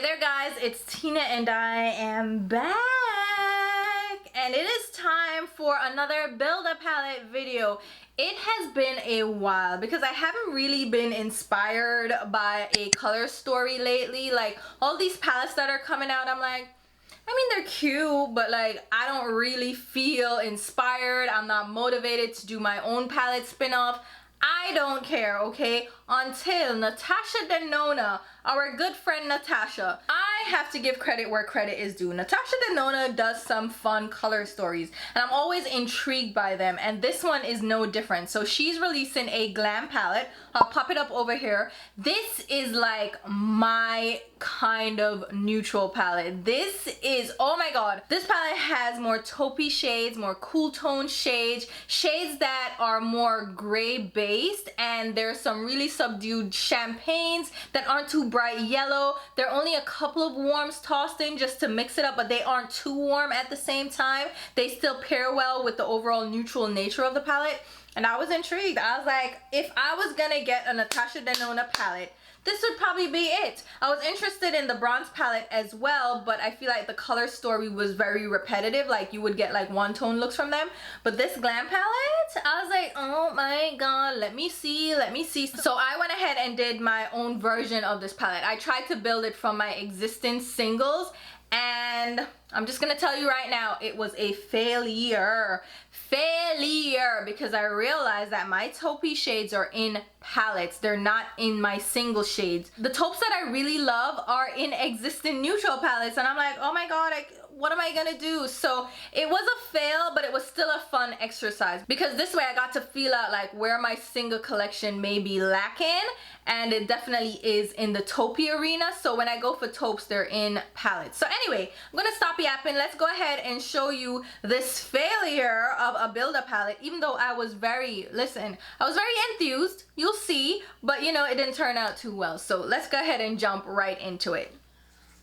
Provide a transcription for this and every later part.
there guys, it's Tina and I am back and it is time for another build-up palette video. It has been a while because I haven't really been inspired by a color story lately. Like all these palettes that are coming out, I'm like, I mean, they're cute, but like I don't really feel inspired. I'm not motivated to do my own palette spin-off. I don't care, okay? Until Natasha DENONO, our good friend Natasha. I have to give credit where credit is due. Natasha DENONO does some fun color stories and I'm always intrigued by them, and this one is no different. So she's releasing a glam palette. I'll pop it up over here. This is like my kind of neutral palette. This is, oh my god, this palette has more taupey shades, more cool tone shades, shades that are more gray based, and there's some really subdued champagnes that aren't too bright yellow. There are only a couple of warms tossed in just to mix it up, but they aren't too warm at the same time. They still pair well with the overall neutral nature of the palette, and I was intrigued. I was like, if I was gonna get a Natasha DENONO palette, this would probably be it. I was interested in the bronze palette as well, but I feel like the color story was very repetitive. Like you would get like one tone looks from them. But this glam palette, I was like, oh my god, let me see. So I went ahead and did my own version of this palette. I tried to build it from my existing singles, and I'm just gonna tell you right now, it was a failure because I realized that my taupey shades are in palettes. They're not in my single shades. The taupes that I really love are in existing neutral palettes, and I'm like, oh my god, what am I gonna do? So it was a fail, but it was still a fun exercise because this way I got to feel out like where my single collection may be lacking, and it definitely is in the taupey arena. So when I go for taupes, they're in palettes. So anyway, I'm gonna stop yapping. Let's go ahead and show you this failure of a build-up palette. Even though I was very enthused, you'll see, but you know, it didn't turn out too well. So let's go ahead and jump right into it.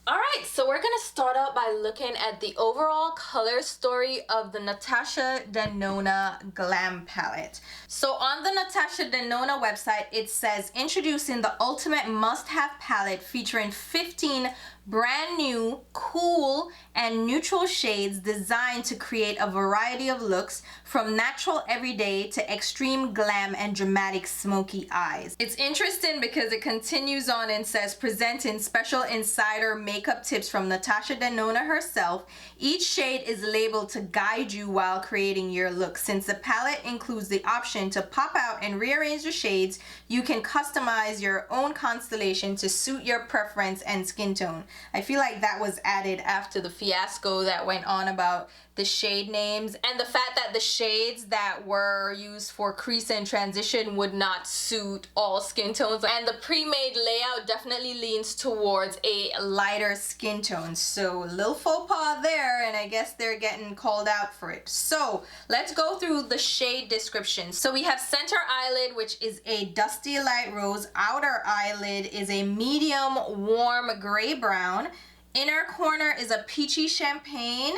Alright, so we're gonna start out by looking at the overall color story of the Natasha DENONO Glam palette. So on the Natasha DENONO website, it says, introducing the ultimate must-have palette featuring 15 brand new, cool, and neutral shades designed to create a variety of looks from natural everyday to extreme glam and dramatic smoky eyes. It's interesting because it continues on and says, presenting special insider makeup tips from Natasha DENONO herself. Each shade is labeled to guide you while creating your look. Since the palette includes the option to pop out and rearrange the shades, you can customize your own constellation to suit your preference and skin tone. I feel like that was added after the fiasco that went on about the shade names and the fact that the shades that were used for crease and transition would not suit all skin tones, and the pre-made layout definitely leans towards a lighter skin tone. So a little faux pas there, and I guess they're getting called out for it. So let's go through the shade description. So we have center eyelid, which is a dusty light rose. Outer eyelid is a medium warm gray brown. Inner corner is a peachy champagne.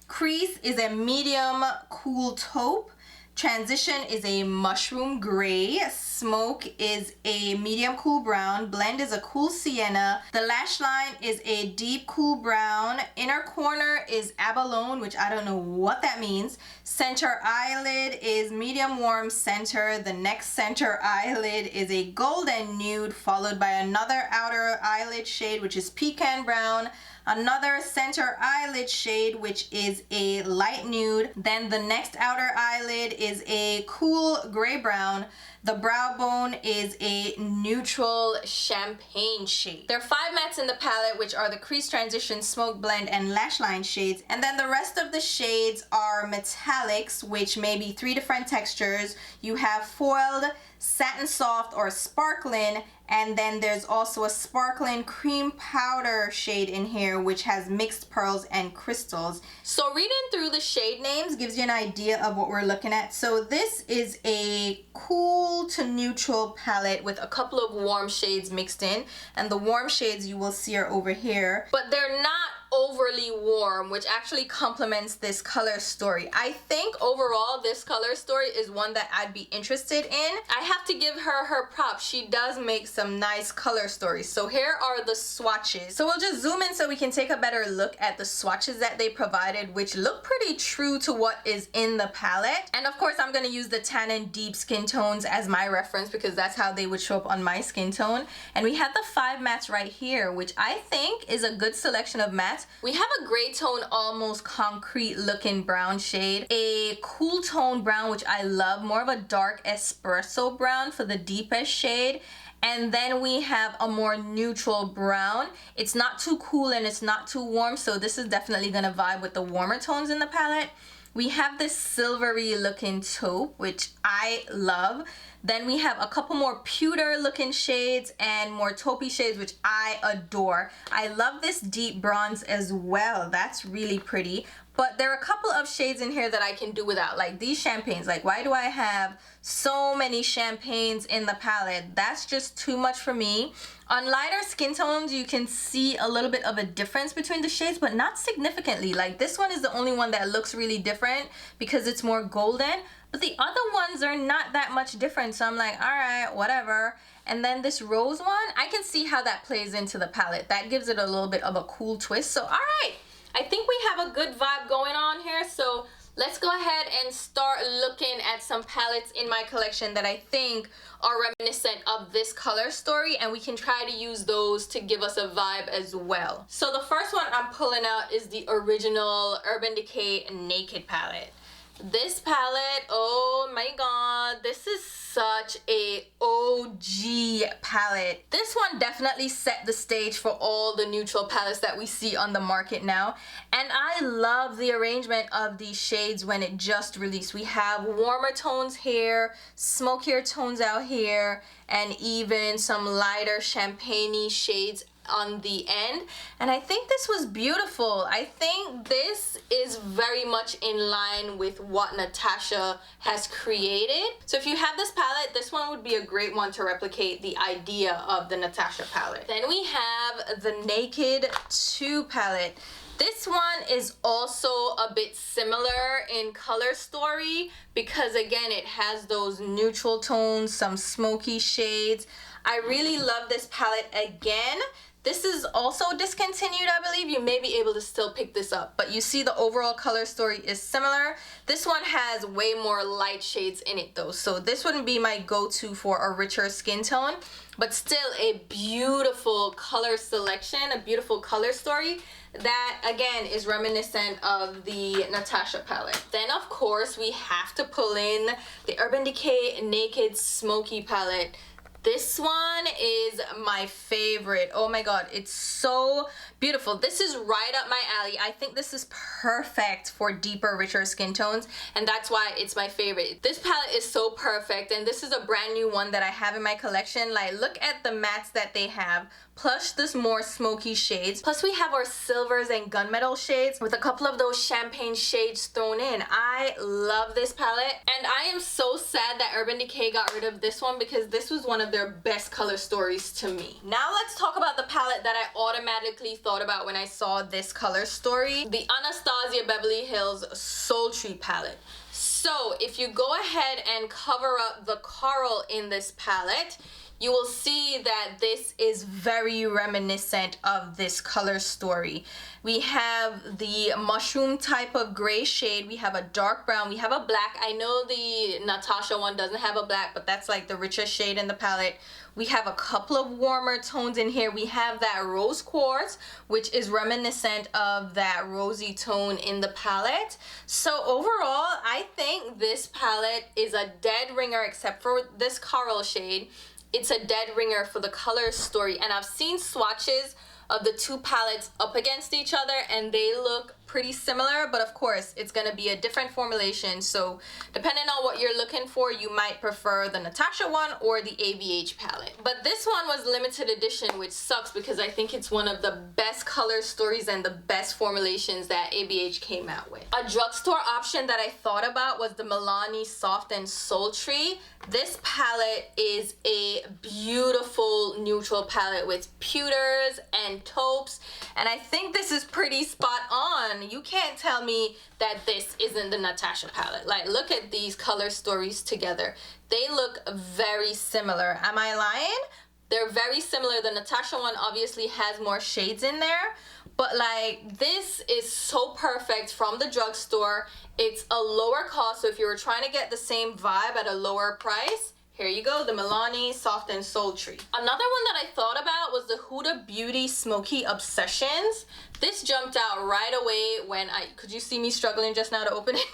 Crease is a medium cool taupe. Transition is a mushroom gray. Smoke is a medium cool brown. Blend is a cool sienna. The lash line is a deep cool brown. Inner corner is abalone, which I don't know what that means. Center eyelid is medium warm center. The next center eyelid is a golden nude, followed by another outer eyelid shade, which is pecan brown. Another center eyelid shade, which is a light nude. Then the next outer eyelid is a cool gray brown. The brow bone is a neutral champagne shade. There are 5 mattes in the palette, which are the crease transition, smoke blend, and lash line shades. And then the rest of the shades are metallics, which may be 3 different textures. You have foiled, satin soft, or sparkling, and then there's also a sparkling cream powder shade in here, which has mixed pearls and crystals. So reading through the shade names gives you an idea of what we're looking at. So this is a cool to neutral palette with a couple of warm shades mixed in, and the warm shades you will see are over here, but they're not overly warm, which actually complements this color story. I think overall this color story is one that I'd be interested in. I have to give her her props. She does make some nice color stories. So here are the swatches. So we'll just zoom in so we can take a better look at the swatches that they provided, which look pretty true to what is in the palette. And of course I'm going to use the tan and deep skin tones as my reference because that's how they would show up on my skin tone. And we have the 5 mattes right here, which I think is a good selection of mattes. We have a gray tone, almost concrete looking brown shade, a cool tone brown, which I love, more of a dark espresso brown for the deepest shade. And then we have a more neutral brown. It's not too cool and it's not too warm, so this is definitely gonna vibe with the warmer tones in the palette. We have this silvery looking taupe, which I love. Then we have a couple more pewter looking shades and more taupey shades, which I adore. I love this deep bronze as well. That's really pretty. But there are a couple of shades in here that I can do without, like these champagnes. Like, why do I have so many champagnes in the palette? That's just too much for me. On lighter skin tones, you can see a little bit of a difference between the shades, but not significantly. Like, this one is the only one that looks really different because it's more golden. But the other ones are not that much different, so I'm like, all right, whatever. And then this rose one, I can see how that plays into the palette. That gives it a little bit of a cool twist. So, all right, I think we have a good vibe going on here. So let's go ahead and start looking at some palettes in my collection that I think are reminiscent of this color story, and we can try to use those to give us a vibe as well. So the first one I'm pulling out is the original Urban Decay Naked palette. This palette, oh my god, this is such a OG palette. This one definitely set the stage for all the neutral palettes that we see on the market now. And I love the arrangement of these shades when it just released. We have warmer tones here, smokier tones out here, and even some lighter champagne-y shades on the end, and I think this was beautiful. I think this is very much in line with what Natasha has created. So if you have this palette, this one would be a great one to replicate the idea of the Natasha palette. Then we have the Naked 2 palette. This one is also a bit similar in color story because again it has those neutral tones, some smoky shades. I really love this palette again. This is also discontinued, I believe. You may be able to still pick this up, but you see the overall color story is similar. This one has way more light shades in it though, so this wouldn't be my go-to for a richer skin tone, but still a beautiful color selection, a beautiful color story that again is reminiscent of the Natasha palette. Then of course we have to pull in the Urban Decay Naked Smoky palette. This one is my favorite. Oh my god, it's so beautiful. This is right up my alley. I think this is perfect for deeper, richer skin tones, and that's why it's my favorite. This palette is so perfect, and this is a brand new one that I have in my collection. Like, look at the mattes that they have, plus this more smoky shades. Plus we have our silvers and gunmetal shades with a couple of those champagne shades thrown in. I love this palette, and I am so sad that Urban Decay got rid of this one because this was one of their best color stories to me. Now let's talk about the palette that I automatically thought about when I saw this color story, the Anastasia Beverly Hills Sultry palette. So if you go ahead and cover up the coral in this palette, you will see that this is very reminiscent of this color story. We have the mushroom type of gray shade, we have a dark brown, we have a black. I know the Natasha one doesn't have a black, but that's like the richest shade in the palette. We have a couple of warmer tones in here. We have that rose quartz, which is reminiscent of that rosy tone in the palette. So overall, I think this palette is a dead ringer except for this coral shade. It's a dead ringer for the color story, and I've seen swatches of the two palettes up against each other and they look pretty similar, but of course it's gonna be a different formulation, so depending on what you're looking for, you might prefer the Natasha one or the ABH palette. But this one was limited edition, which sucks because I think it's one of the best color stories and the best formulations that ABH came out with. A drugstore option that I thought about was the Milani Soft and Sultry. This palette is a beautiful neutral palette with pewters and and taupes, and I think this is pretty spot on. You can't tell me that this isn't the Natasha palette. Like, look at these color stories together. They look very similar. Am I lying? They're very similar. The Natasha one obviously has more shades in there, but like this is so perfect from the drugstore. It's a lower cost, so if you were trying to get the same vibe at a lower price, here you go, the Milani Soft and Sultry. Another one that I thought about was the Huda Beauty Smoky Obsessions. This jumped out right away when could you see me struggling just now to open it?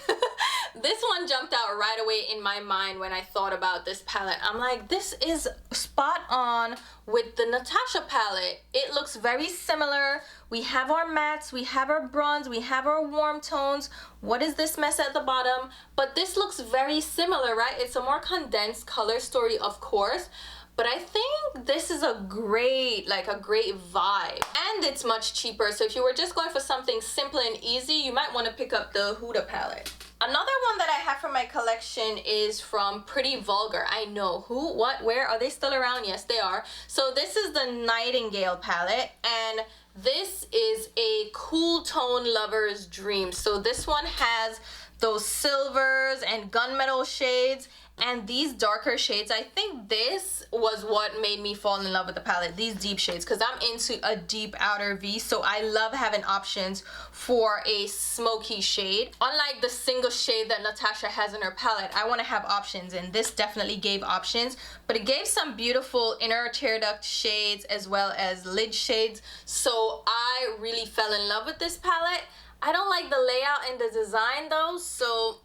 This one jumped out right away in my mind when I thought about this palette. I'm like, this is spot on with the Natasha palette. It looks very similar. We have our mattes, we have our bronze, we have our warm tones. What is this mess at the bottom? But this looks very similar, right? It's a more condensed color story, of course, but I think this is a great vibe, and it's much cheaper. So if you were just going for something simple and easy, you might want to pick up the Huda palette. Another one that I have from my collection is from Pretty Vulgar. I know, who, what, where, are they still around? Yes, they are. So this is the Nightingale palette, and this is a cool tone lover's dream. So this one has those silvers and gunmetal shades and these darker shades. I think this was what made me fall in love with the palette, these deep shades, because I'm into a deep outer V, so I love having options for a smoky shade. Unlike the single shade that Natasha has in her palette, I want to have options, and this definitely gave options, but it gave some beautiful inner tear duct shades as well as lid shades, so I really fell in love with this palette. I don't like the layout and the design though, so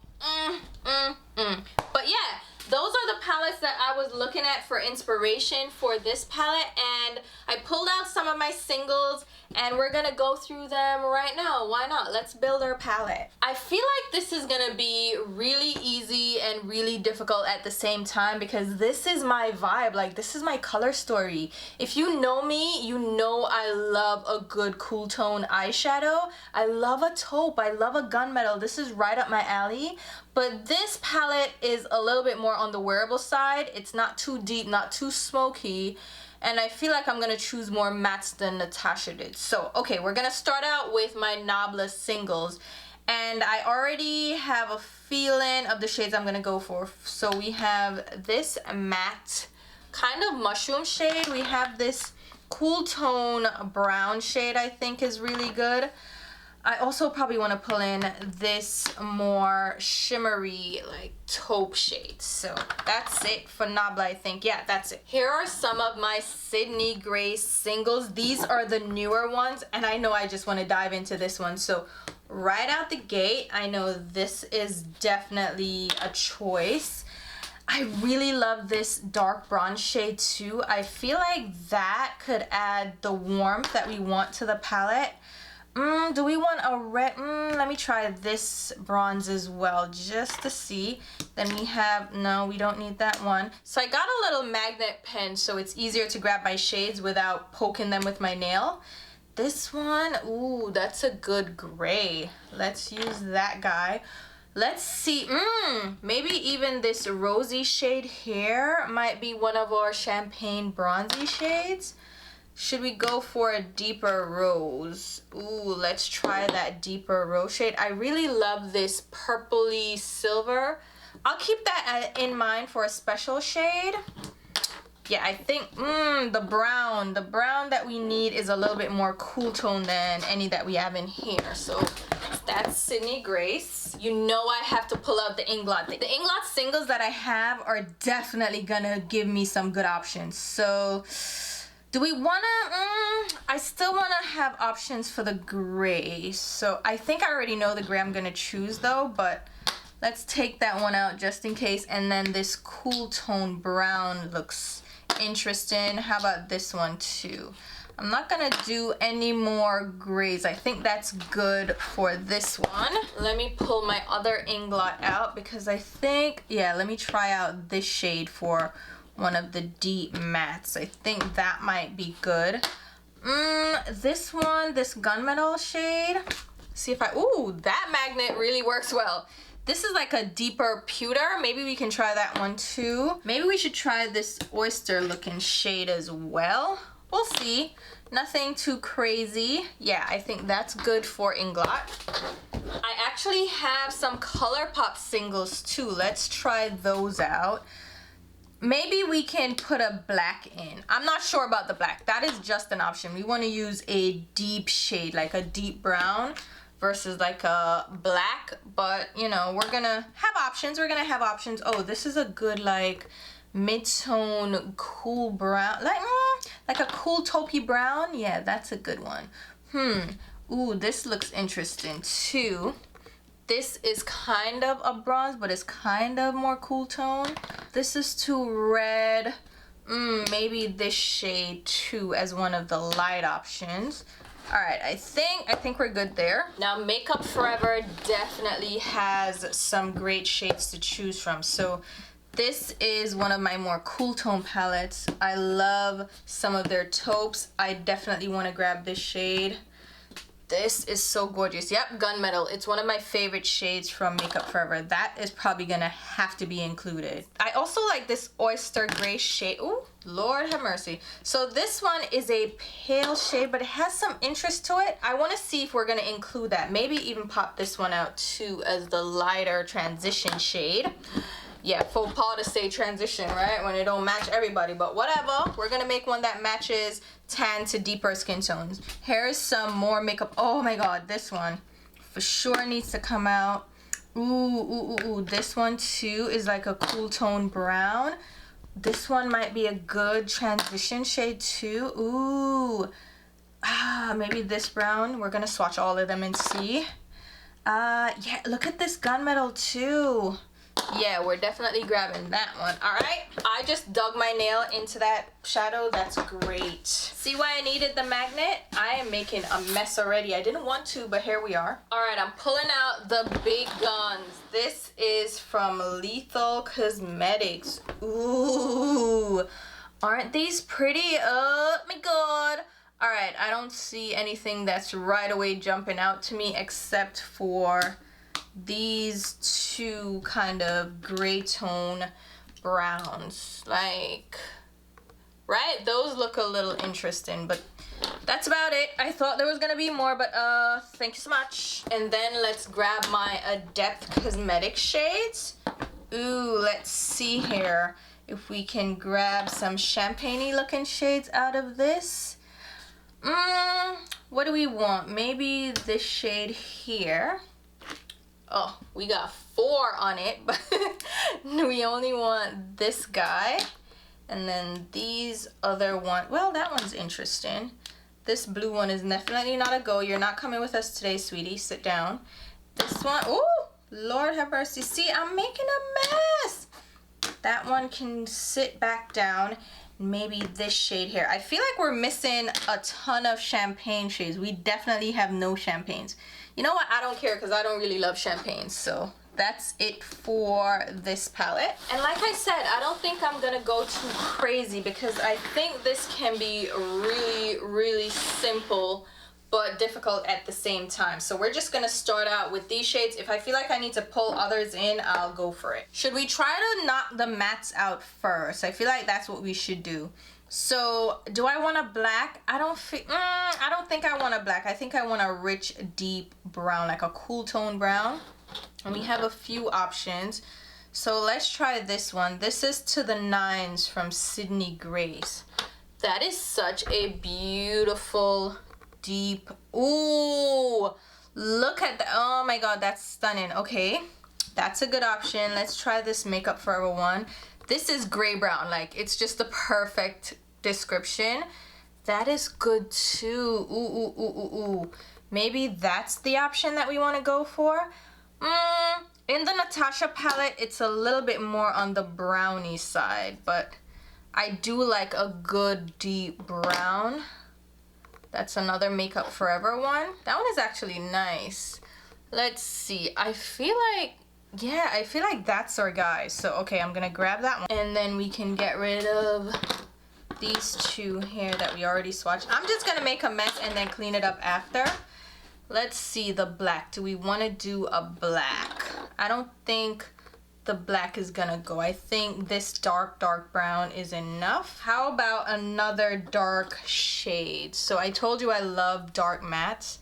but yeah, those are the palettes that I was looking at for inspiration for this palette, and I pulled out some of my singles and we're gonna go through them right now. Why not? Let's build our palette. I feel like this is gonna be really easy and really difficult at the same time because this is my vibe, like this is my color story. If you know me, you know I love a good cool tone eyeshadow. I love a taupe, I love a gunmetal. This is right up my alley. But this palette is a little bit more on the wearable side. It's not too deep, not too smoky. And I feel like I'm gonna choose more mattes than Natasha did. So, okay, we're gonna start out with my Nabla singles. And I already have a feeling of the shades I'm gonna go for. So we have this matte, kind of mushroom shade. We have this cool tone brown shade I think is really good. I also probably want to pull in this more shimmery like taupe shade. So that's it for Nabla, I think. Yeah, that's it. Here are some of my Sydney Grace singles. These are the newer ones, and I know I just want to dive into this one. So right out the gate, I know this is definitely a choice. I really love this dark bronze shade too. I feel like that could add the warmth that we want to the palette. Do we want a red? Let me try this bronze as well just to see. Then we have, no, we don't need that one. So I got a little magnet pen so it's easier to grab my shades without poking them with my nail. This one, ooh, that's a good gray. Let's use that guy. Let's see, maybe even this rosy shade here might be one of our champagne bronzy shades. Should we go for a deeper rose? Ooh, let's try that deeper rose shade. I really love this purpley silver. I'll keep that in mind for a special shade. Yeah, I think the brown that we need is a little bit more cool tone than any that we have in here. So that's Sydney Grace. You know I have to pull out the Inglot. The Inglot singles that I have are definitely gonna give me some good options. So do we wanna, I still wanna have options for the gray. So I think I already know the gray I'm gonna choose though, but let's take that one out just in case. And then this cool tone brown looks interesting. How about this one too? I'm not gonna do any more grays. I think that's good for this one. Let me pull my other Inglot out because I think, yeah, let me try out this shade for one of the deep mattes. I think that might be good. This one, this gunmetal shade. See if ooh, that magnet really works well. This is like a deeper pewter. Maybe we can try that one too. Maybe we should try this oyster looking shade as well. we'll see. Nothing too crazy. Yeah, I think that's good for Inglot. I actually have some ColourPop singles too. Let's try those out. Maybe we can put a black in. I'm not sure about the black. That is just an option. We want to use a deep shade, like a deep brown versus like a black. But, you know, we're going to have options. We're going to have options. Oh, this is a good, like, mid-tone cool brown. Like a cool taupey brown. Yeah, that's a good one. Ooh, this looks interesting too. This is kind of a bronze, but it's kind of more cool tone. This is too red. Maybe this shade too as one of the light options. All right, I think we're good there. Now, Makeup Forever definitely has some great shades to choose from. So this is one of my more cool tone palettes. I love some of their taupes. I definitely want to grab this shade. This is so gorgeous. Yep, Gunmetal. It's one of my favorite shades from Makeup Forever. That is probably gonna have to be included. I also like this oyster gray shade. Ooh, Lord have mercy. So this one is a pale shade, but it has some interest to it. I wanna see if we're gonna include that. Maybe even pop this one out too as the lighter transition shade. Yeah, faux pas to say transition, right? When it don't match everybody, but whatever. We're gonna make one that matches tan to deeper skin tones. Here is some more makeup. Oh my God, this one for sure needs to come out. Ooh. This one too is like a cool tone brown. This one might be a good transition shade too. Ooh. Maybe this brown. We're gonna swatch all of them and see. Yeah, look at this Gunmetal too. Yeah, we're definitely grabbing that one. All right, I just dug my nail into that shadow. That's great. See why I needed the magnet? I am making a mess already. I didn't want to, but here we are. All right, I'm pulling out the big guns. This is from Lethal Cosmetics. Ooh, aren't these pretty? Oh my God. All right, I don't see anything that's right away jumping out to me except for these two kind of gray tone browns. Like, right? Those look a little interesting, but that's about it. I thought there was gonna be more, but thank you so much. And then let's grab my Adept Cosmetics shades. Ooh, let's see here if we can grab some champagne-y looking shades out of this. What do we want? Maybe this shade here. Oh, we got 4 on it, but we only want this guy. And then these other one, well, that one's interesting. This blue one is definitely not a go. You're not coming with us today, sweetie. Sit down. This one, oh, Lord have mercy. See, I'm making a mess. That one can sit back down. Maybe this shade here. I feel like we're missing a ton of champagne shades. We definitely have no champagnes. You know what? I don't care because I don't really love champagne. So that's it for this palette. And like I said, I don't think I'm gonna go too crazy because I think this can be really, really simple but difficult at the same time. So we're just gonna start out with these shades. If I feel like I need to pull others in, I'll go for it. Should we try to knock the mattes out first? I feel like that's what we should do. So do I want a black? I don't think I want a black. I think I want a rich, deep brown, like a cool tone brown. And we have a few options. So let's try this one. This is To the Nines from Sydney Grace. That is such a beautiful, deep, ooh, look at that. Oh my God, that's stunning. Okay, that's a good option. Let's try this Makeup Forever one. This is gray brown, like it's just the perfect description. That is good too. Ooh. Maybe that's the option that we want to go for. In the Natasha palette, it's a little bit more on the brownie side, but I do like a good deep brown. That's another Makeup Forever one. That one is actually nice. Let's see. I feel like that's our guy. So, okay, I'm gonna grab that one. And then we can get rid of these two here that we already swatched. I'm just gonna make a mess and then clean it up after. Let's see the black. Do we wanna do a black? I don't think the the black is gonna go. I think this dark brown is enough. How about another dark shade? So I told you I love dark mattes.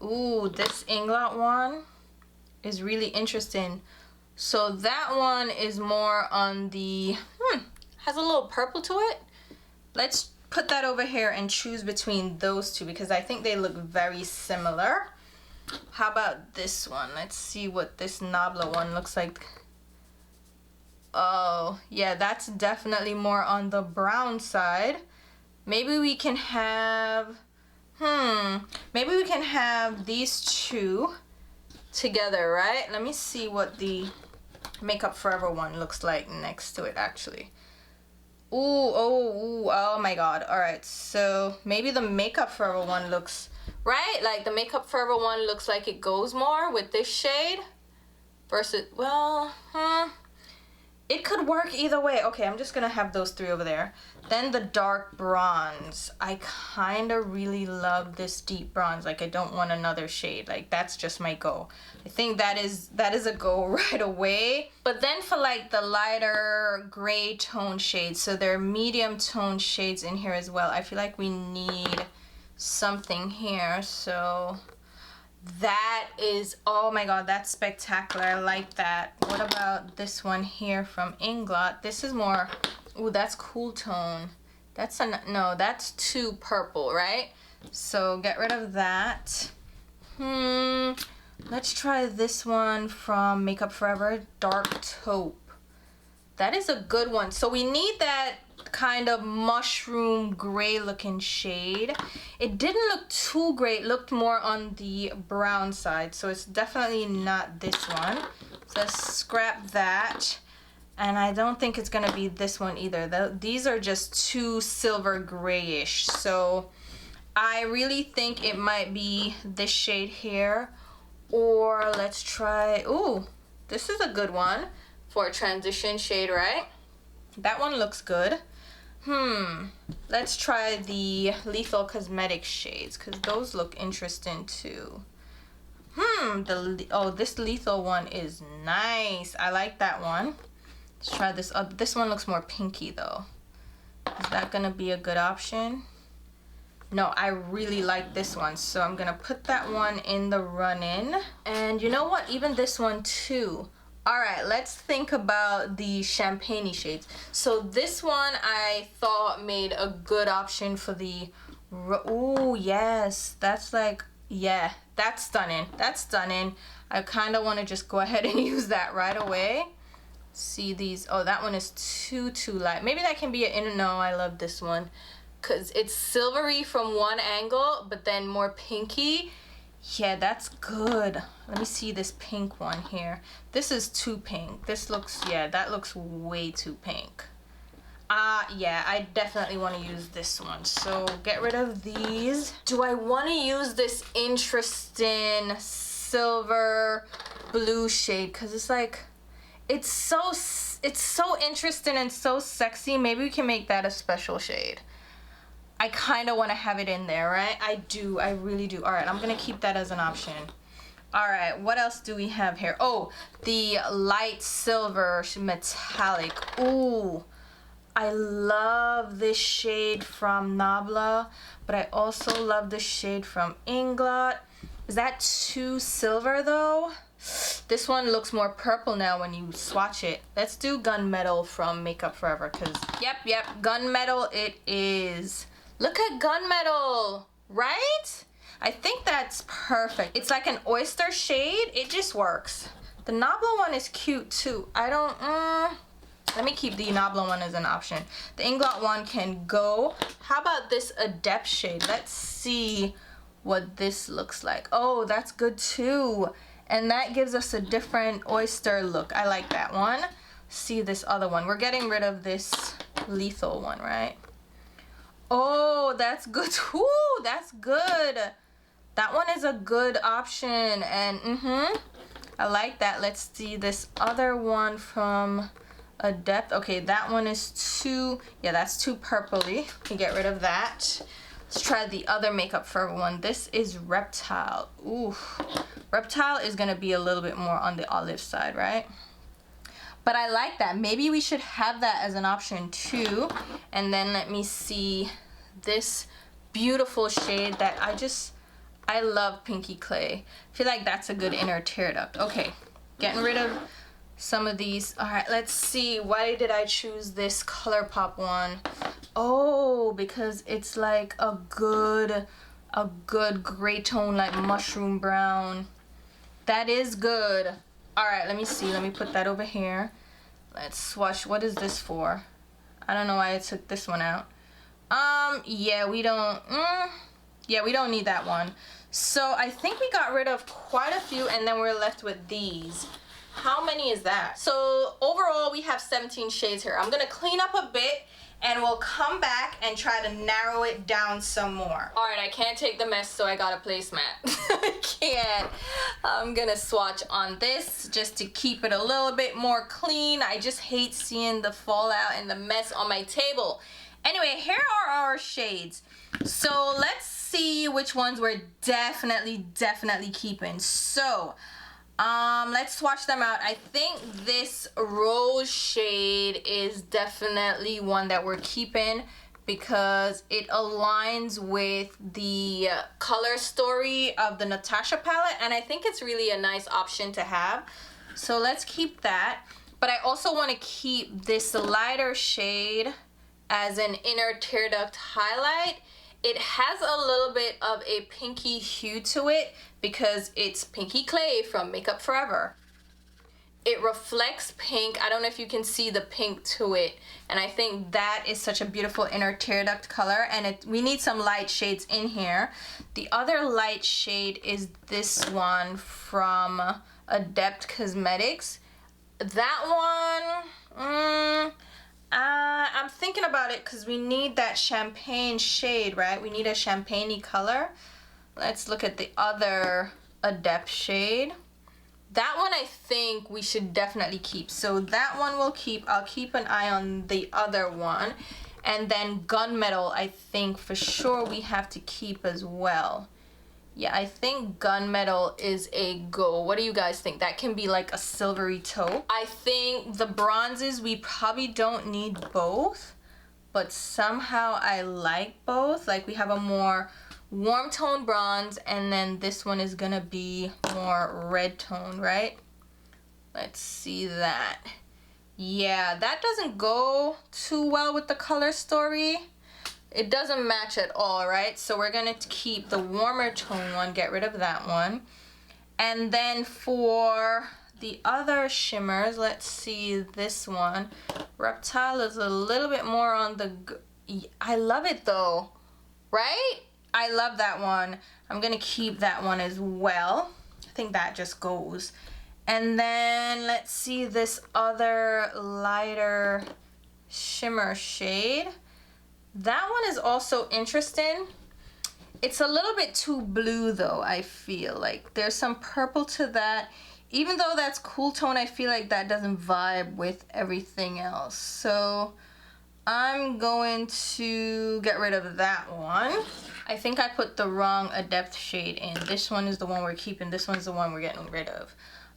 Ooh, this Inglot one is really interesting. So that one is more on the, has a little purple to it. Let's put that over here and choose between those two because I think they look very similar. How about this one? Let's see what this Nabla one looks like. Oh, yeah, that's definitely more on the brown side. Maybe we can have, maybe we can have these two together, right? Let me see what the Makeup Forever one looks like next to it, actually. Oh my god. All right, so maybe the Makeup Forever one looks, right? Like the Makeup Forever one looks like it goes more with this shade versus, well, it could work either way. Okay, I'm just gonna have those three over there. Then the dark bronze. I kind of really love this deep bronze. Like I don't want another shade. Like that's just my go. I think that is a go right away. But then for like the lighter gray tone shades, so there are medium tone shades in here as well. I feel like we need something here. So that is, oh my god, that's spectacular. I like that. What about this one here from Inglot? This is more, ooh, that's cool tone. That's a, no, that's too purple, right? So get rid of that. Let's try this one from Makeup Forever, Dark Taupe. That is a good one. So we need that kind of mushroom gray looking shade. It didn't look too great. It looked more on the brown side. So it's definitely not this one. So let's scrap that. And I don't think it's gonna be this one either. These are just too silver grayish. So I really think it might be this shade here. Or let's try, ooh, this is a good one for a transition shade, right? That one looks good. Let's try the Lethal Cosmetics shades because those look interesting too. This Lethal one is nice. I like that one. Let's try this. This one looks more pinky though. Is that gonna be a good option? No, I really like this one, so I'm gonna put that one in the run-in. And you know what? Even this one too. All right, let's think about the champagne shades. So this one I thought made a good option for the, ooh, yes, that's like, yeah, that's stunning. That's stunning. I kind of want to just go ahead and use that right away. See these, oh, that one is too light. Maybe that can be an, no, I love this one. Because it's silvery from one angle, but then more pinky. Yeah, that's good. Let me see this pink one here. This is too pink. This looks, yeah, that looks way too pink. Yeah, I definitely want to use this one. So get rid of these. Do I want to use this interesting silver blue shade? Because it's like, it's so interesting and so sexy. Maybe we can make that a special shade. I kind of want to have it in there, right? I do. I really do. All right, I'm going to keep that as an option. All right, what else do we have here? Oh, the light silver metallic. Ooh, I love this shade from Nabla, but I also love this shade from Inglot. Is that too silver though? This one looks more purple now when you swatch it. Let's do Gunmetal from Makeup Forever, because yep, Gunmetal it is. Look at Gunmetal, right? I think that's perfect. It's like an oyster shade. It just works. The Nabla one is cute too. I don't, let me keep the Nabla one as an option. The Inglot one can go. How about this Adept shade? Let's see what this looks like. Oh, that's good too. And that gives us a different oyster look. I like that one. See this other one. We're getting rid of this Lethal one, right? Oh, that's good. Ooh, that's good. That one is a good option. And I like that. Let's see this other one from Adept. Okay, that one is too, yeah, that's too purpley. Can get rid of that. Let's try the other Makeup Forever one. This is Reptile. Ooh, Reptile is gonna be a little bit more on the olive side, right? But I like that. Maybe we should have that as an option too. And then let me see this beautiful shade that I love, Pinky Clay. I feel like that's a good inner tear duct. Okay, getting rid of some of these. All right, let's see. Why did I choose this ColourPop one? Oh, because it's like a good gray tone, like mushroom brown. That is good. All right, let me see. Let me put that over here. Let's swatch. What is this for? I don't know why I took this one out. Yeah, we don't need that one. So I think we got rid of quite a few, and then we're left with these. How many is that? So overall we have 17 shades here. I'm gonna clean up a bit and we'll come back and try to narrow it down some more. All right, I can't take the mess, so I got a placemat. I can't. I'm gonna swatch on this just to keep it a little bit more clean. I just hate seeing the fallout and the mess on my table. Anyway, here are our shades. So let's see which ones we're definitely keeping. So let's swatch them out. I think this rose shade is definitely one that we're keeping because it aligns with the color story of the Natasha palette, and I think it's really a nice option to have. So let's keep that. But I also want to keep this lighter shade as an inner tear duct highlight. It has a little bit of a pinky hue to it because it's Pinky Clay from Makeup Forever. It reflects pink. I don't know if you can see the pink to it. And I think that is such a beautiful inner tear duct color. And we need some light shades in here. The other light shade is this one from Adept Cosmetics. That one, I'm thinking about it because we need that champagne shade, right? We need a champagne-y color. Let's look at the other Adept shade. That one I think we should definitely keep. So that one we'll keep. I'll keep an eye on the other one. And then Gunmetal, I think for sure we have to keep as well. Yeah, I think Gunmetal is a go. What do you guys think? That can be like a silvery taupe. I think the bronzes, we probably don't need both, but somehow I like both. Like we have a more warm tone bronze, and then this one is gonna be more red tone, right? Let's see that. Yeah, that doesn't go too well with the color story. It doesn't match at all, right? So we're gonna keep the warmer tone one, get rid of that one. And then for the other shimmers, let's see this one. Reptile is a little bit more on the, I love it though, right? I love that one. I'm gonna keep that one as well. I think that just goes. And then let's see this other lighter shimmer shade. That one is also interesting. It's a little bit too blue though, I feel like. There's some purple to that. Even though that's cool tone, I feel like that doesn't vibe with everything else. So I'm going to get rid of that one. I think I put the wrong Adept shade in. This one is the one we're keeping. This one's the one we're getting rid of.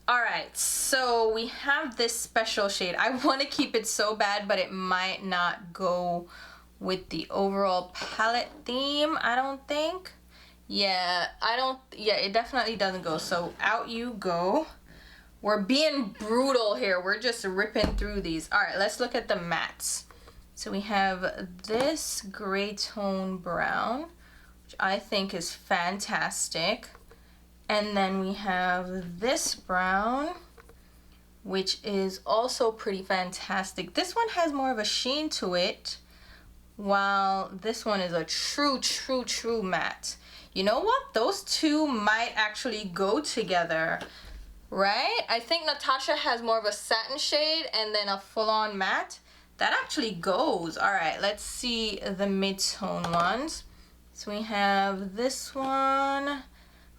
Alright, so we have this special shade. I want to keep it so bad, but it might not go with the overall palette theme, I don't think. Yeah, it definitely doesn't go. So out you go. We're being brutal here. We're just ripping through these. Alright, let's look at the mattes. So we have this gray tone brown, which I think is fantastic. And then we have this brown, which is also pretty fantastic. This one has more of a sheen to it, while this one is a true matte. You know what? Those two might actually go together, right? I think Natasha has more of a satin shade and then a full-on matte. That actually goes. All right, let's see the mid-tone ones. So we have this one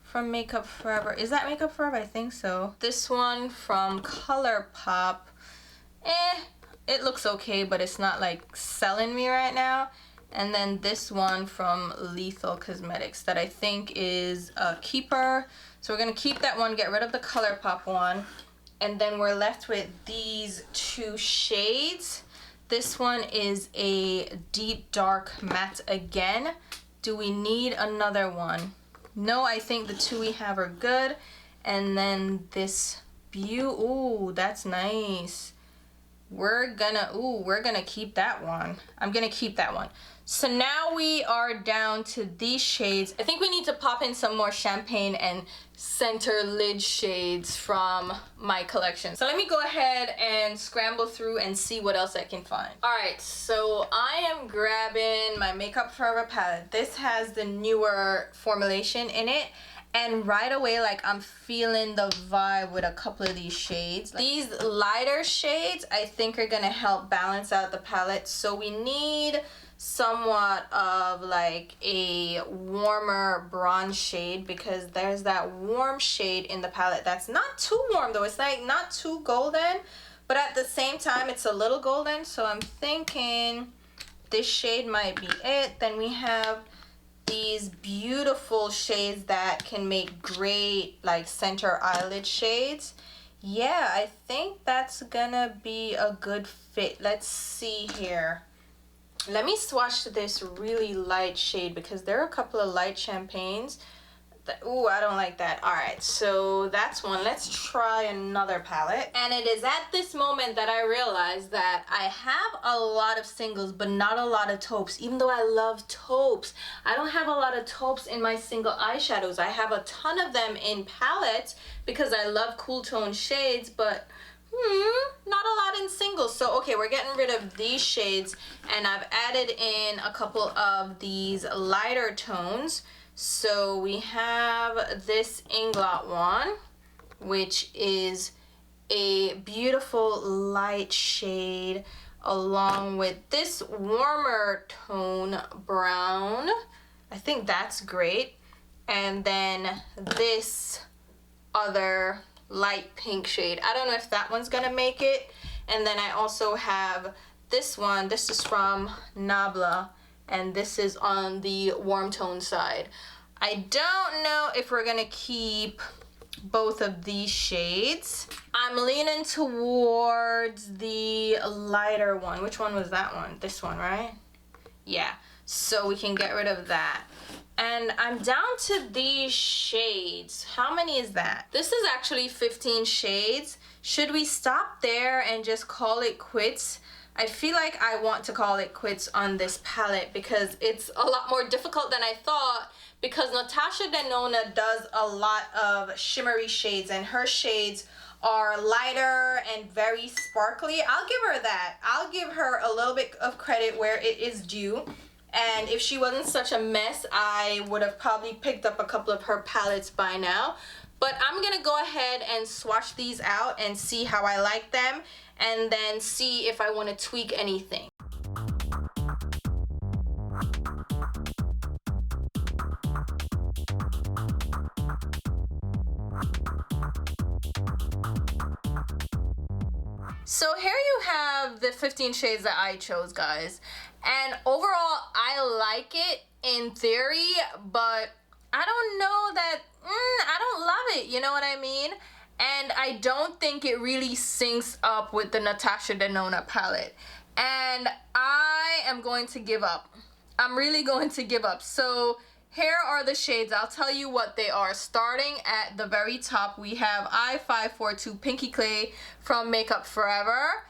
from Makeup Forever. Is that Makeup Forever? I think so. This one from ColourPop. It looks okay, but it's not like selling me right now. And then this one from Lethal Cosmetics that I think is a keeper. So we're gonna keep that one, get rid of the ColourPop one. And then we're left with these two shades. This one is a deep dark matte again. Do we need another one? No, I think the two we have are good. And then this ooh, that's nice. We're gonna keep that one. I'm gonna keep that one. So now we are down to these shades. I think we need to pop in some more champagne and center lid shades from my collection. So let me go ahead and scramble through and see what else I can find. All right, so I am grabbing my Makeup Forever palette. This has the newer formulation in it. And right away, like, I'm feeling the vibe with a couple of these shades. These lighter shades, I think, are gonna help balance out the palette. So we need somewhat of like a warmer bronze shade, because there's that warm shade in the palette that's not too warm though. It's like not too golden, but at the same time it's a little golden. So I'm thinking this shade might be it. Then we have these beautiful shades that can make great like center eyelid shades. Yeah, I think that's gonna be a good fit. Let's see here. Let me swatch this really light shade, because there are a couple of light champagnes that, ooh, I don't like that. All right, so that's one. Let's try another palette. And it is at this moment that I realized that I have a lot of singles, but not a lot of taupes. Even though I love taupes, I don't have a lot of taupes in my single eyeshadows. I have a ton of them in palettes because I love cool tone shades, but not a lot in singles. So okay, we're getting rid of these shades, and I've added in a couple of these lighter tones. So we have this Inglot one, which is a beautiful light shade, along with this warmer tone brown. I think that's great. And then this other light pink shade. I don't know if that one's gonna make it. And then I also have this one. This is from Nabla, and this is on the warm tone side. I don't know if we're gonna keep both of these shades. I'm leaning towards the lighter one. Which one was that one? This one, right? Yeah, so we can get rid of that. And I'm down to these shades. How many is that? This is actually 15 shades. Should we stop there and just call it quits? I feel like I want to call it quits on this palette because it's a lot more difficult than I thought, because Natasha DENONO does a lot of shimmery shades, and her shades are lighter and very sparkly. I'll give her that. I'll give her a little bit of credit where it is due. And if she wasn't such a mess, I would have probably picked up a couple of her palettes by now. But I'm gonna go ahead and swatch these out and see how I like them, and then see if I want to tweak anything. So here you have the 15 shades that I chose, guys. And overall, I like it in theory, but I don't know that, I don't love it, you know what I mean? And I don't think it really syncs up with the Natasha DENONO palette. And I am going to give up. I'm really going to give up. So here are the shades. I'll tell you what they are. Starting at the very top, we have I-542 Pinky Clay from Makeup Forever.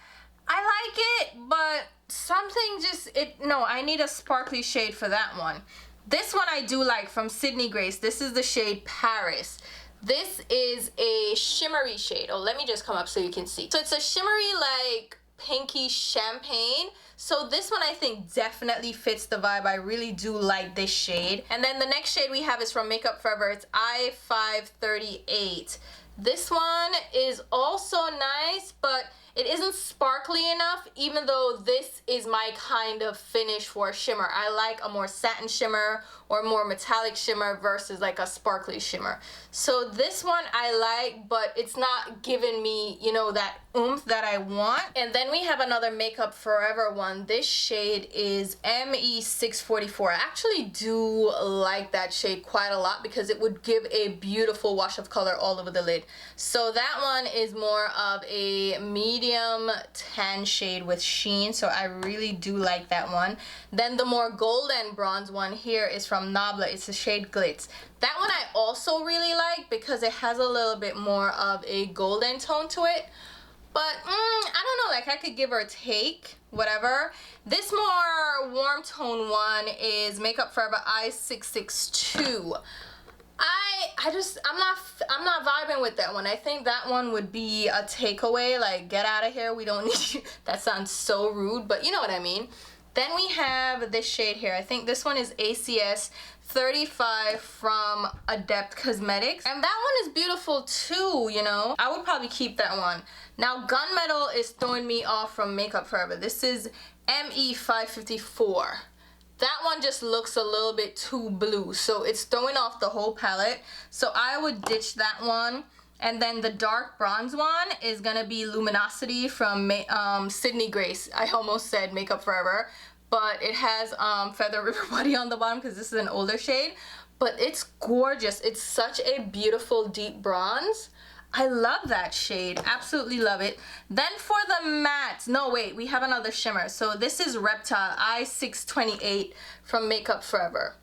I like it, but something just, no, I need a sparkly shade for that one. This one I do like, from Sydney Grace. This is the shade Paris. This is a shimmery shade. Oh, let me just come up so you can see. So it's a shimmery, like, pinky champagne. So this one I think definitely fits the vibe. I really do like this shade. And then the next shade we have is from Makeup Forever. It's I-538. This one is also nice, but it isn't sparkly enough, even though this is my kind of finish for a shimmer. I like a more satin shimmer or more metallic shimmer versus like a sparkly shimmer. So this one I like, but it's not giving me, you know, that oomph that I want. And then we have another Makeup Forever one. This shade is ME644. I actually do like that shade quite a lot because it would give a beautiful wash of color all over the lid. So that one is more of a medium tan shade with sheen, so I really do like that one. Then the more golden bronze one here is from Nabla. It's the shade Glitz. That one I also really like because it has a little bit more of a golden tone to it. But I don't know, like I could give or take, whatever. This more warm tone one is Makeup Forever I662. I'm not vibing with that one. I think that one would be a takeaway, like get out of here, we don't need you. That sounds so rude, but you know what I mean. Then we have this shade here. I think this one is ACS 35 from Adept Cosmetics, and that one is beautiful too, you know. I would probably keep that one. Now Gunmetal is throwing me off from Makeup Forever. This is ME554. That one just looks a little bit too blue, so it's throwing off the whole palette. So I would ditch that one. And then the dark bronze one is gonna be Luminosity from Sydney Grace. I almost said Makeup Forever, but it has Feather River Body on the bottom because this is an older shade. But it's gorgeous. It's such a beautiful deep bronze. I love that shade, absolutely love it. Then for the mattes, no wait, we have another shimmer. So this is Reptile I628 from Makeup Forever.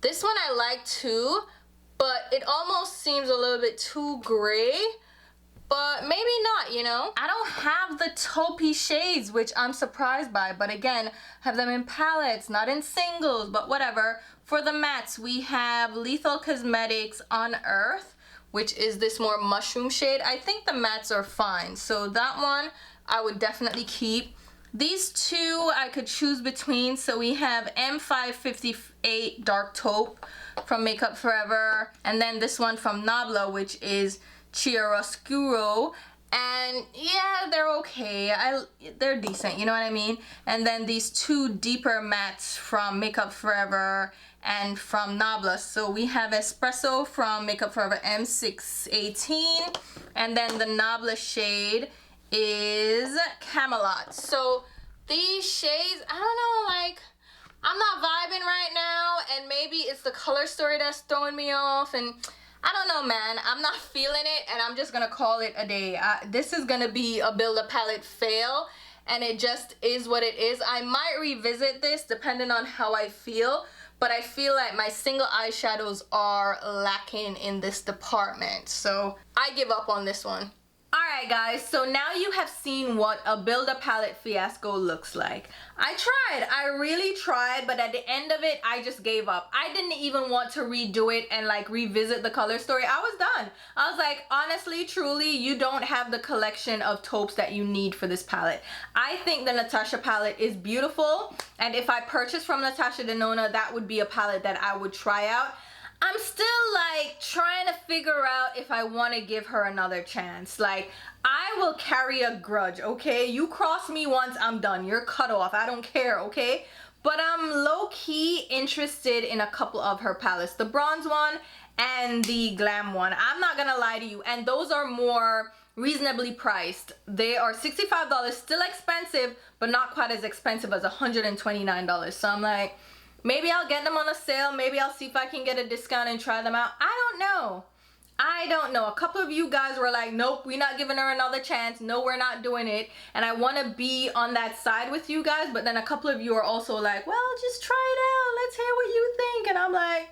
This one I like too, but it almost seems a little bit too gray, but maybe not, you know. I don't have the taupey shades, which I'm surprised by, but again, have them in palettes, not in singles, but whatever. For the mattes, we have Lethal Cosmetics Unearth, which is this more mushroom shade. I think the mattes are fine, so that one I would definitely keep. These two I could choose between, so we have M558 Dark Taupe from Makeup Forever, and then this one from Nabla, which is Chiaroscuro. And yeah, they're okay. They're decent, you know what I mean? And then these two deeper mattes from Makeup Forever and from Nabla. So we have Espresso from Makeup Forever M618, and then the Nabla shade is Camelot. So these shades, I don't know, like I'm not vibing right now, and maybe it's the color story that's throwing me off, and I don't know, man. I'm not feeling it, and I'm just gonna call it a day. This is gonna be a Build a Palette fail, and it just is what it is. I might revisit this depending on how I feel, but I feel like my single eyeshadows are lacking in this department, so I give up on this one. Alright guys, so now you have seen what a Build a Palette fiasco looks like. I really tried, but at the end of it, I just gave up. I didn't even want to redo it and like revisit the color story. I was done. I was like, honestly, truly, you don't have the collection of taupes that you need for this palette. I think the Natasha palette is beautiful, and if I purchased from Natasha DENONO, that would be a palette that I would try out. I'm still like trying to figure out if I want to give her another chance. Like, I will carry a grudge, okay? You cross me once, I'm done. You're cut off. I don't care, okay? But I'm low-key interested in a couple of her palettes. The bronze one and the glam one. I'm not gonna lie to you. And those are more reasonably priced. They are $65, still expensive, but not quite as expensive as $129. So I'm like, maybe I'll get them on a sale. Maybe I'll see if I can get a discount and try them out. I don't know. A couple of you guys were like, nope, we're not giving her another chance. No, we're not doing it. And I want to be on that side with you guys. But then a couple of you are also like, well, just try it out. Let's hear what you think. And I'm like,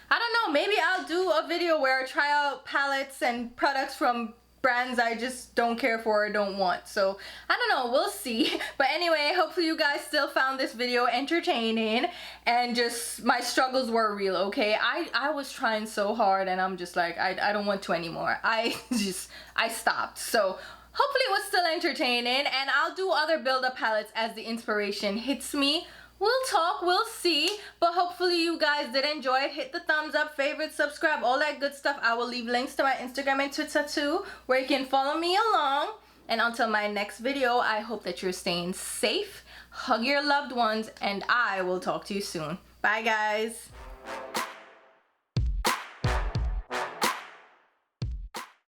I don't know. Maybe I'll do a video where I try out palettes and products from brands I just don't care for or don't want. So I don't know, we'll see. But anyway, hopefully you guys still found this video entertaining, and just my struggles were real, okay? I was trying so hard, and I'm just like, I don't want to anymore. I stopped. So hopefully it was still entertaining, and I'll do other build-up palettes as the inspiration hits me. We'll talk, we'll see, but hopefully you guys did enjoy it. Hit the thumbs up, favorite, subscribe, all that good stuff. I will leave links to my Instagram and Twitter too, where you can follow me along. And until my next video, I hope that you're staying safe, hug your loved ones, and I will talk to you soon. Bye guys.